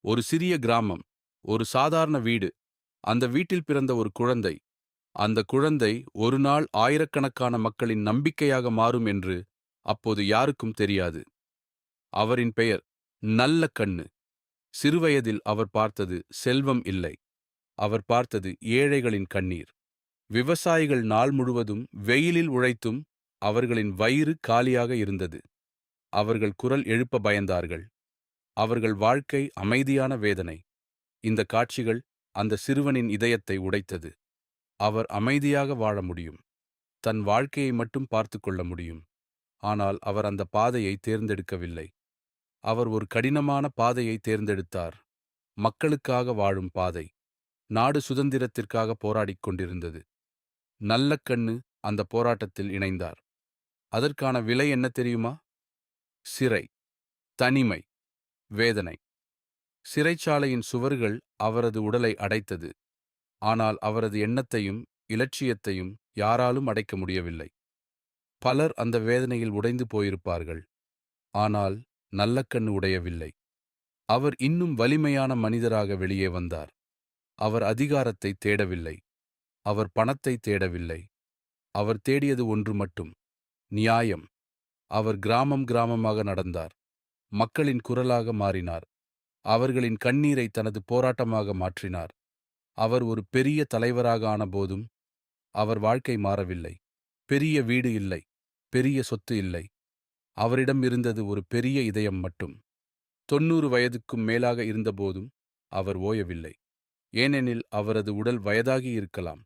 ஒரு சிறிய கிராமம், ஒரு சாதாரண வீடு. அந்த வீட்டில் பிறந்த ஒரு குழந்தை. அந்த குழந்தை ஒரு நாள் ஆயிரக்கணக்கான மக்களின் நம்பிக்கையாக மாறும் என்று அப்போது யாருக்கும் தெரியாது. அவரின் பெயர் நல்ல கண்ணு. சிறுவயதில் அவர் பார்த்தது செல்வம் இல்லை. அவர் பார்த்தது ஏழைகளின் கண்ணீர். விவசாயிகள் நாள் முழுவதும் வெயிலில் உழைத்தும் அவர்களின் வயிறு காலியாக இருந்தது. அவர்கள் குரல் எழுப்ப பயந்தார்கள். அவர்கள் வாழ்க்கை அமைதியான வேதனை. இந்த காட்சிகள் அந்த சிறுவனின் இதயத்தை உடைத்தது. அவர் அமைதியாக வாழ முடியும். தன் வாழ்க்கையை மட்டும் பார்த்து கொள்ள முடியும். ஆனால் அவர் அந்த பாதையை தேர்ந்தெடுக்கவில்லை. அவர் ஒரு கடினமான பாதையை தேர்ந்தெடுத்தார். மக்களுக்காக வாழும் பாதை. நாடு சுதந்திரத்திற்காக போராடிக் கொண்டிருந்தது. நல்ல கண்ணு அந்த போராட்டத்தில் இணைந்தார். அதற்கான விலை என்ன தெரியுமா? சிறை, தனிமை, வேதனை. சிறைச்சாலையின் சுவர்கள் அவரது உடலை அடைத்தது. ஆனால் அவரது எண்ணத்தையும் இலட்சியத்தையும் யாராலும் அடைக்க முடியவில்லை. பலர் அந்த வேதனையில் உடைந்து போயிருப்பார்கள். ஆனால் நல்லக்கண்ணு உடையவில்லை. அவர் இன்னும் வலிமையான மனிதராக வெளியே வந்தார். அவர் அதிகாரத்தை தேடவில்லை. அவர் பணத்தை தேடவில்லை. அவர் தேடியது ஒன்று மட்டும், நியாயம். அவர் கிராமம் கிராமமாக நடந்தார். மக்களின் குரலாக மாறினார். அவர்களின் கண்ணீரை தனது போராட்டமாக மாற்றினார். அவர் ஒரு பெரிய தலைவராக ஆனபோதும் அவர் வாழ்க்கை மாறவில்லை. பெரிய வீடு இல்லை, பெரிய சொத்து இல்லை. அவரிடம் இருந்தது ஒரு பெரிய இதயம் மட்டும். 90 வயதுக்கும் மேலாக இருந்தபோதும் அவர் ஓயவில்லை. ஏனெனில் அவரது உடல் வயதாகி இருக்கலாம்.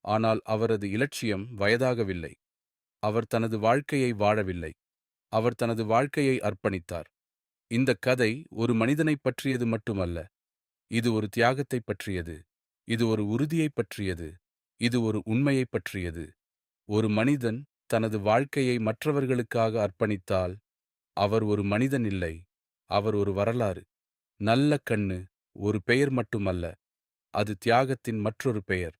ஆனால் அவரது இலட்சியம் வயதாகவில்லை. அவர் தனது வாழ்க்கையை வாழவில்லை. அவர் தனது வாழ்க்கையை அர்ப்பணித்தார். இந்த கதை ஒரு மனிதனைப் பற்றியது மட்டுமல்ல. இது ஒரு தியாகத்தைப் பற்றியது. இது ஒரு உறுதியைப் பற்றியது. இது ஒரு உண்மையைப் பற்றியது. ஒரு மனிதன் தனது வாழ்க்கையை மற்றவர்களுக்காக அர்ப்பணித்தால் அவர் ஒரு மனிதன் இல்லை. அவர் ஒரு வரலாறு. நல்ல கண்ணு ஒரு பெயர் மட்டுமல்ல. அது தியாகத்தின் மற்றொரு பெயர்.